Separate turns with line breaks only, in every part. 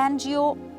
NGO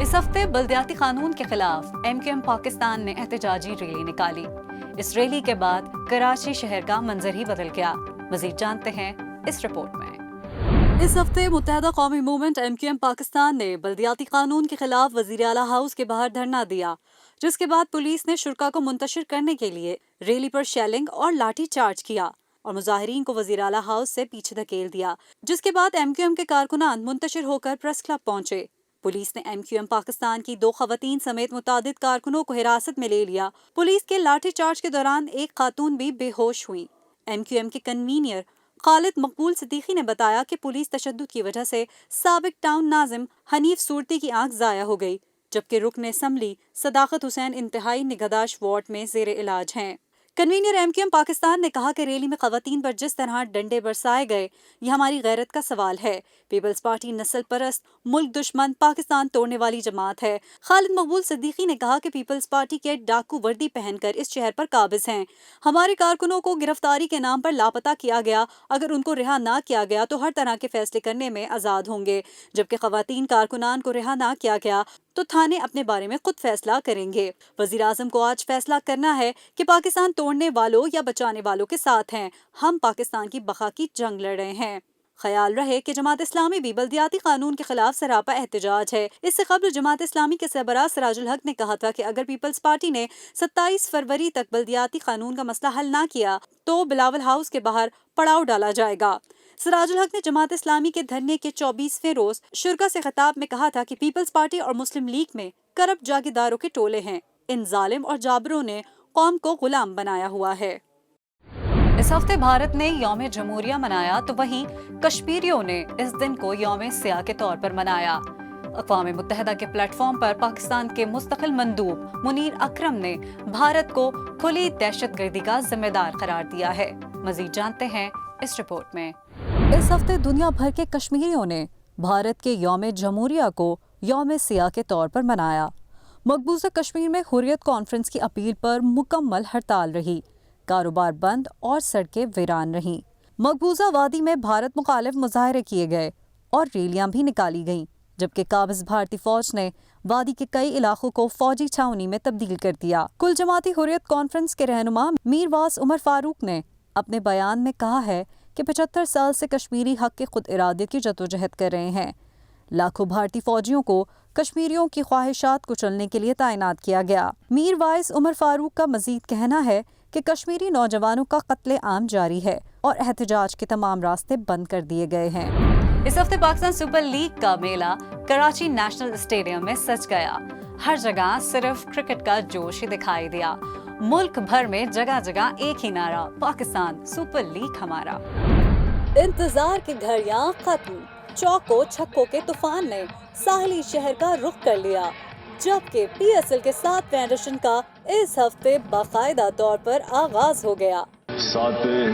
اس ہفتے بلدیاتی قانون کے خلاف MQM پاکستان نے احتجاجی ریلی نکالی۔ اس ریلی کے بعد کراچی شہر کا منظر ہی بدل گیا۔ مزید جانتے ہیں اس رپورٹ میں۔ اس ہفتے متحدہ قومی موومنٹ MQM پاکستان نے بلدیاتی قانون کے خلاف وزیر اعلیٰ ہاؤس کے باہر دھرنا دیا، جس کے بعد پولیس نے شرکاء کو منتشر کرنے کے لیے ریلی پر شیلنگ اور لاٹھی چارج کیا اور مظاہرین کو وزیر اعلیٰ ہاؤس سے پیچھے دھکیل دیا، جس کے بعد MQM کے کارکنان منتشر ہو کر پریس کلب پہنچے۔ پولیس نے MQM پاکستان کی 2 خواتین سمیت متعدد کارکنوں کو حراست میں لے لیا۔ پولیس کے لاٹھی چارج کے دوران ایک خاتون بھی بے ہوش ہوئی۔ MQM کے کنوینر خالد مقبول صدیقی نے بتایا کہ پولیس تشدد کی وجہ سے سابق ٹاؤن ناظم حنیف صورتی کی آنکھ ضائع ہو گئی، جبکہ رکن اسمبلی صداقت حسین انتہائی نگہداشت وارڈ میں زیر علاج ہیں۔ کنوینر MQM پاکستان نے کہا کہ ریلی میں خواتین پر جس طرح ڈنڈے برسائے گئے یہ ہماری غیرت کا سوال ہے۔ پیپلز پارٹی نسل پرست، ملک دشمن، پاکستان توڑنے والی جماعت ہے۔ خالد مقبول صدیقی نے کہا کہ پیپلز پارٹی کے ڈاکو وردی پہن کر اس شہر پر قابض ہیں۔ ہمارے کارکنوں کو گرفتاری کے نام پر لاپتہ کیا گیا، اگر ان کو رہا نہ کیا گیا تو ہر طرح کے فیصلے کرنے میں آزاد ہوں گے، جبکہ خواتین کارکنان کو رہا نہ کیا گیا تو تھانے اپنے بارے میں خود فیصلہ کریں گے۔ وزیر اعظم کو آج فیصلہ کرنا ہے کہ پاکستان توڑنے والوں یا بچانے والوں کے ساتھ ہیں۔ ہم پاکستان کی بقا کی جنگ لڑ رہے ہیں۔ خیال رہے کہ جماعت اسلامی بھی بلدیاتی قانون کے خلاف سراپا احتجاج ہے۔ اس سے قبل جماعت اسلامی کے سربراہ سراج الحق نے کہا تھا کہ اگر پیپلز پارٹی نے 27 فروری تک بلدیاتی قانون کا مسئلہ حل نہ کیا تو بلاول ہاؤس کے باہر پڑاؤ ڈالا جائے گا۔ سراج الحق نے جماعت اسلامی کے دھرنے کے 24ویں روز شرکاء سے خطاب میں کہا تھا کہ پیپلز پارٹی اور مسلم لیگ میں کرپٹ جاگیرداروں کے ٹولے ہیں۔ ان ظالم اور جابروں نے قوم کو غلام بنایا ہوا ہے۔ اس ہفتے بھارت نے یوم جمہوریہ منایا تو وہیں کشمیریوں نے اس دن کو یوم سیاہ کے طور پر منایا۔ اقوام متحدہ کے پلیٹ فارم پر پاکستان کے مستقل مندوب منیر اکرم نے بھارت کو کھلی دہشت گردی کا ذمہ دار قرار دیا ہے۔ مزید جانتے ہیں اس رپورٹ میں۔ اس ہفتے دنیا بھر کے کشمیریوں نے بھارت کے یوم جمہوریہ کو یوم سیاہ کے طور پر منایا۔ مقبوضہ کشمیر میں حریت کانفرنس کی اپیل پر مکمل ہڑتال رہی، کاروبار بند اور سڑکیں ویران رہیں۔ مقبوضہ وادی میں بھارت مخالف مظاہرے کیے گئے اور ریلیاں بھی نکالی گئیں، جبکہ قابض بھارتی فوج نے وادی کے کئی علاقوں کو فوجی چھاؤنی میں تبدیل کر دیا۔ کل جماعتی حریت کانفرنس کے رہنما میر واس عمر فاروق نے اپنے بیان میں کہا ہے کہ 75 سال سے کشمیری حق کی خود ارادیت کی جدوجہد کر رہے ہیں۔ لاکھوں بھارتی فوجیوں کو کشمیریوں کی خواہشات کو چلنے کے لیے تعینات کیا گیا۔ میر وائس عمر فاروق کا مزید کہنا ہے کہ کشمیری نوجوانوں کا قتل عام جاری ہے اور احتجاج کے تمام راستے بند کر دیے گئے ہیں۔ اس ہفتے پاکستان سپر لیگ کا میلہ کراچی نیشنل اسٹیڈیم میں سج گیا۔ ہر جگہ صرف کرکٹ کا جوش ہی دکھائی دیا۔ ملک بھر میں جگہ جگہ ایک ہی نعرہ، پاکستان سپر لیگ ہمارا۔ انتظار کی گھڑیاں ختم، چوکوں چھکوں کے طوفان نے ساحلی شہر کا رخ کر لیا، جبکہ PSL کے 7ویں ایڈیشن کا اس ہفتے باقاعدہ طور پر آغاز ہو گیا۔
7ویں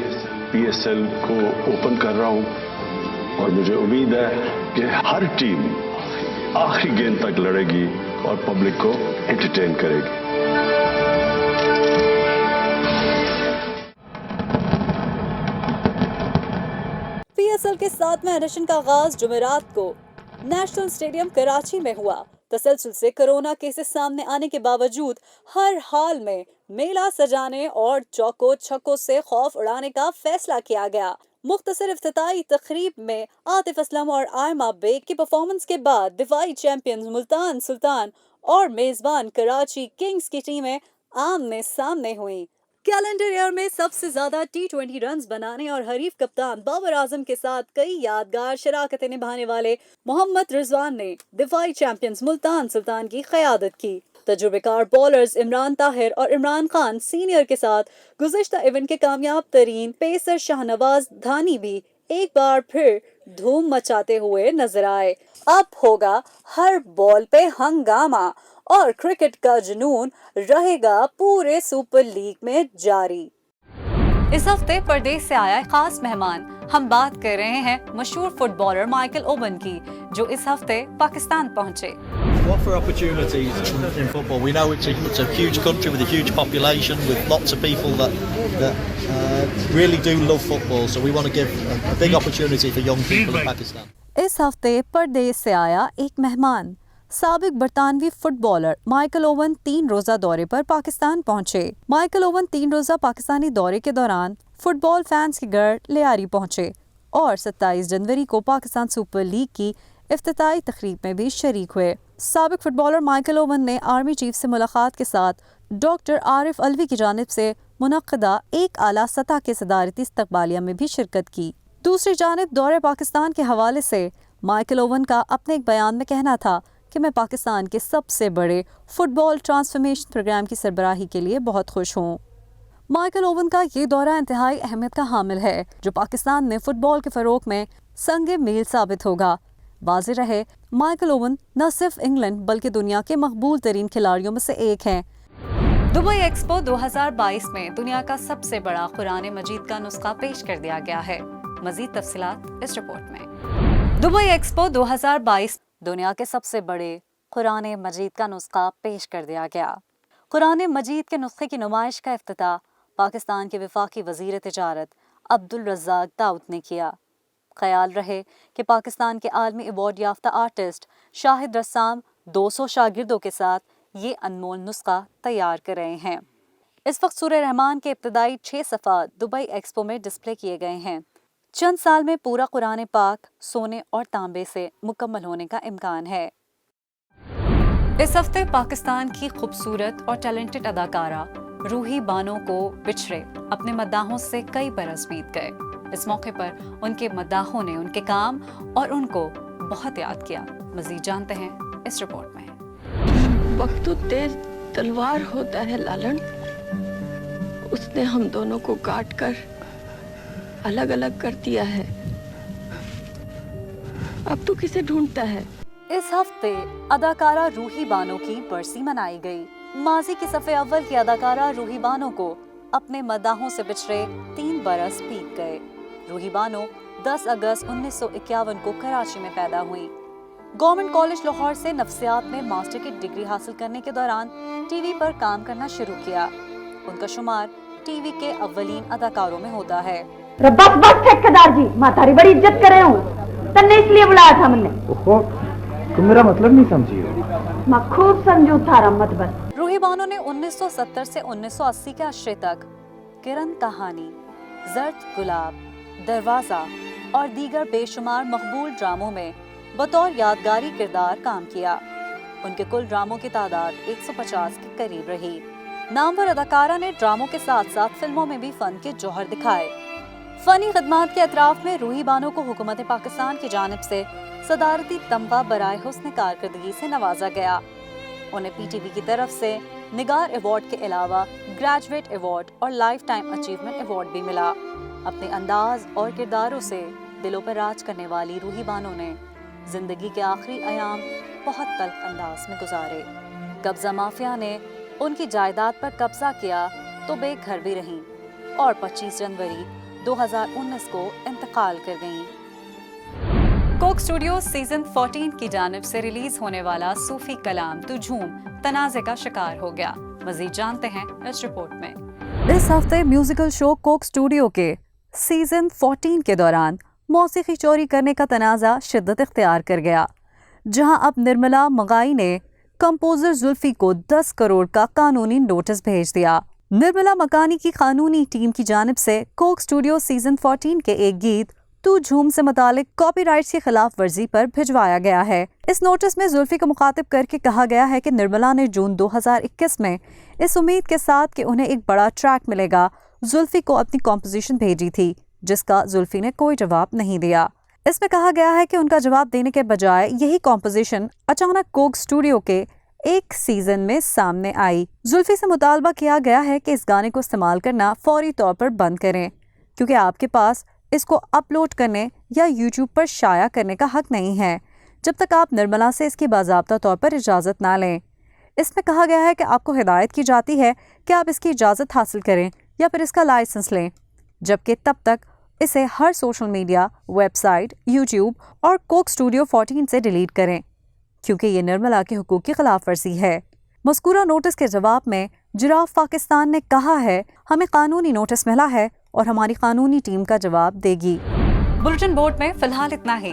PSL کو اوپن کر رہا ہوں اور مجھے امید ہے کہ ہر ٹیم آخری گیند تک لڑے گی اور پبلک کو انٹرٹین کرے گی۔
PSL کے 7ویں ایڈیشن کا آغاز جمعرات کو نیشنل اسٹیڈیم کراچی میں ہوا۔ تسلسل سے کرونا کیسز سامنے آنے کے باوجود ہر حال میں میلہ سجانے اور چوکوں چھکوں سے خوف اڑانے کا فیصلہ کیا گیا۔ مختصر افتتاحی تقریب میں عاطف اسلم اور آئمہ بیگ کی پرفارمنس کے بعد دفاعی چیمپئنز ملتان سلطان اور میزبان کراچی کنگز کی ٹیمیں آمنے سامنے ہوئیں۔ کیلنڈر ایئر میں سب سے زیادہ T20 رنز بنانے اور حریف کپتان بابر اعظم کے ساتھ کئی یادگار شراکتیں نبھانے والے محمد رضوان نے دفاعی چیمپئنز ملتان سلطان کی قیادت کی۔ تجربہ کار بالرز عمران طاہر اور عمران خان سینئر کے ساتھ گزشتہ ایونٹ کے کامیاب ترین پیسر شاہنواز دھانی بھی ایک بار پھر دھوم مچاتے ہوئے نظر آئے۔ اب ہوگا ہر بال پہ ہنگامہ اور کرکٹ کا جنون رہے گا پورے سپر لیگ میں جاری۔ اس ہفتے پردیس سے آیا خاص مہمان، ہم بات کر رہے ہیں مشہور فٹ بالر مائیکل اوون کی، جو اس ہفتے پاکستان پہنچے۔
What for opportunities in football? We know it's a huge country with a huge population, with lots of people that really do love football. So we want to give a big opportunity for young people in Pakistan.
اس ہفتے پردیس سے آیا ایک مہمان، سابق برطانوی fit bowler Michael oven 3 روزہ دورے پر پاکستان پہنچے۔ مائیکل اوون 3 روزہ پاکستانی دورے کے دوران فٹ بال فینس کے گھر لیاری پہنچے اور 27 جنوری کو پاکستان سپر لیگ کی افتتاحی تقریب میں بھی شریک ہوئے۔ سابق فٹ بالر مائیکل اوون نے آرمی چیف سے ملاقات کے ساتھ ڈاکٹر عارف علوی کی جانب سے منعقدہ ایک اعلیٰ سطح کے صدارتی استقبالیہ میں بھی شرکت کی۔ دوسری جانب دورہ پاکستان کے حوالے سے مائیکل اوون کا اپنے ایک بیان میں کہنا تھا کہ میں پاکستان کے سب سے بڑے فٹ بال ٹرانسفارمیشن پروگرام کی سربراہی کے لیے بہت خوش ہوں۔ مائیکل اوون کا یہ دورہ انتہائی اہمیت کا حامل ہے جو پاکستان میں فٹ بال کے فروغ میں سنگ میل ثابت ہوگا۔ واضح رہے مائیکل اوون نہ صرف انگلینڈ بلکہ دنیا کے مقبول ترین کھلاڑیوں میں سے ایک ہیں۔ دبئی ایکسپو 2022 میں دنیا کا سب سے بڑا قرآن مجید کا نسخہ پیش کر دیا گیا ہے۔ مزید تفصیلات اس رپورٹ میں۔ دبئی ایکسپو 2022 دنیا کے سب سے بڑے قرآن مجید کا نسخہ پیش کر دیا گیا۔ قرآن مجید کے نسخے کی نمائش کا افتتاح پاکستان کے وفاقی وزیر تجارت عبدالرزاق داؤد نے کیا۔ خیال رہے کہ پاکستان کے عالمی ایوارڈ یافتہ آرٹسٹ شاہد رسام 200 شاگردوں کے ساتھ یہ انمول نسخہ تیار کر رہے ہیں۔ اس وقت سورہ رحمان کے ابتدائی 6 صفحات دبئی ایکسپو میں ڈسپلے کیے گئے ہیں۔ چند سال میں پورا قرآن پاک سونے اور تانبے سے مکمل ہونے کا امکان ہے۔ اس ہفتے پاکستان کی خوبصورت اور ٹیلنٹڈ اداکارہ روحی بانو کو بچھڑے اپنے مداحوں سے کئی برس بیت گئے۔ اس موقع پر ان کے مداحوں نے ان کے کام اور ان کو بہت یاد کیا۔ مزید جانتے ہیں اس رپورٹ میں۔
وقت تو تیز تلوار ہوتا ہے لالن، اس نے ہم دونوں کو کاٹ کر الگ الگ کر دیا ہے، اب تو کسے ڈھونڈتا ہے؟
اس ہفتے اداکارہ روحی بانو کی برسی منائی گئی۔ ماضی کے صف اول کی اداکارہ روحی بانو کو اپنے مداحوں سے بچھڑے 3 برس بیت گئے۔ روحی بانو 10 اگست 1951 کو کراچی میں پیدا ہوئی۔ گورنمنٹ کالج لاہور سے نفسیات میں ماسٹر کی ڈگری حاصل کرنے کے دوران ٹی وی پر کام کرنا شروع کیا۔ ان کا شمار ٹی وی کے اولین اداکاروں میں ہوتا ہے۔
بس بس ٹھیکیدار جی، میں تاری بڑی عزت کر رہے ہوں، تنے اس لیے بلایا تھا میں نے۔
تم میرا مطلب نہیں سمجھی ہو؟
میں خوب سمجھوں تھا مطلب۔
روحی بانو نے 1970 سے 1980 کے عشرے تک کرن کہانی، زرد گلاب، دروازہ اور دیگر بے شمار مقبول ڈراموں میں بطور یادگاری کردار کام کیا۔ ان کے کل ڈراموں کی تعداد 150 کے قریب رہی۔ نامور اداکارہ نے ڈراموں کے ساتھ ساتھ فلموں میں بھی فن کے جوہر دکھائے۔ فنی خدمات کے اطراف میں روحی بانو کو حکومت پاکستان کی جانب سے صدارتی تمغہ برائے حسن کارکردگی سے نوازا گیا۔ انہیں پی ٹی وی کی طرف سے نگار ایوارڈ کے علاوہ گریجویٹ ایوارڈ اور لائف ٹائم اچیومنٹ ایوارڈ بھی ملا۔ اپنے انداز اور کرداروں سے دلوں پر راج کرنے والی روحی بانو نے زندگی کے آخری ایام بہت تلخ انداز میں گزارے۔ قبضہ مافیا نے ان کی جائیداد پر قبضہ کیا تو بے گھر بھی رہیں اور 25 جنوری 2019 کو انتقال کر گئیں۔ کوک اسٹوڈیو سیزن 14 کی جانب سے ریلیز ہونے والا صوفی کلام تو جھوم تنازع کا شکار ہو گیا۔ مزید جانتے ہیں اس رپورٹ میں۔ اس ہفتے میوزیکل شو کوک اسٹوڈیو کے سیزن 14 کے دوران موسیقی چوری کرنے کا تنازع شدت اختیار کر گیا، جہاں اب نرملا مغائی نے کمپوزر زلفی کو 10 کروڑ کا قانونی نوٹس بھیج دیا۔ نرملا مکانی کی قانونی ٹیم کی جانب سے کوک اسٹوڈیو سیزن 14 کے ایک گیت تو جھوم سے متعلق کاپی رائٹس کی خلاف ورزی پر بھجوایا گیا ہے۔ اس نوٹس میں زلفی کو مخاطب کر کے کہا گیا ہے کہ نرملا نے جون 2021 میں اس امید کے ساتھ کہ انہیں ایک بڑا ٹریک ملے گا زلفی کو اپنی کمپوزیشن بھیجی تھی، جس کا زلفی نے کوئی جواب نہیں دیا۔ اس میں کہا گیا ہے کہ ان کا جواب دینے کے بجائے یہی کمپوزیشن اچانک کوک اسٹوڈیو کے ایک سیزن میں سامنے آئی۔ زلفی سے مطالبہ کیا گیا ہے کہ اس گانے کو استعمال کرنا فوری طور پر بند کریں، کیونکہ آپ کے پاس اس کو اپلوڈ کرنے یا یوٹیوب پر شائع کرنے کا حق نہیں ہے جب تک آپ نرملا سے اس کی باضابطہ طور پر اجازت نہ لیں۔ اس میں کہا گیا ہے کہ آپ کو ہدایت کی جاتی ہے کہ آپ اس کی اجازت حاصل کریں یا پھر اس کا لائسنس لیں، جبکہ تب تک اسے ہر social media, website, YouTube اور کوک اسٹوڈیو 14 سے ڈیلیٹ کریں، کیونکہ یہ نرملا کے حقوق کی خلاف ورزی ہے۔ مذکورہ نوٹس کے جواب میں جراف پاکستان نے کہا ہے، ہمیں قانونی نوٹس ملا ہے اور ہماری قانونی ٹیم کا جواب دے گی۔ بلٹن بورڈ میں فی الحال اتنا ہی۔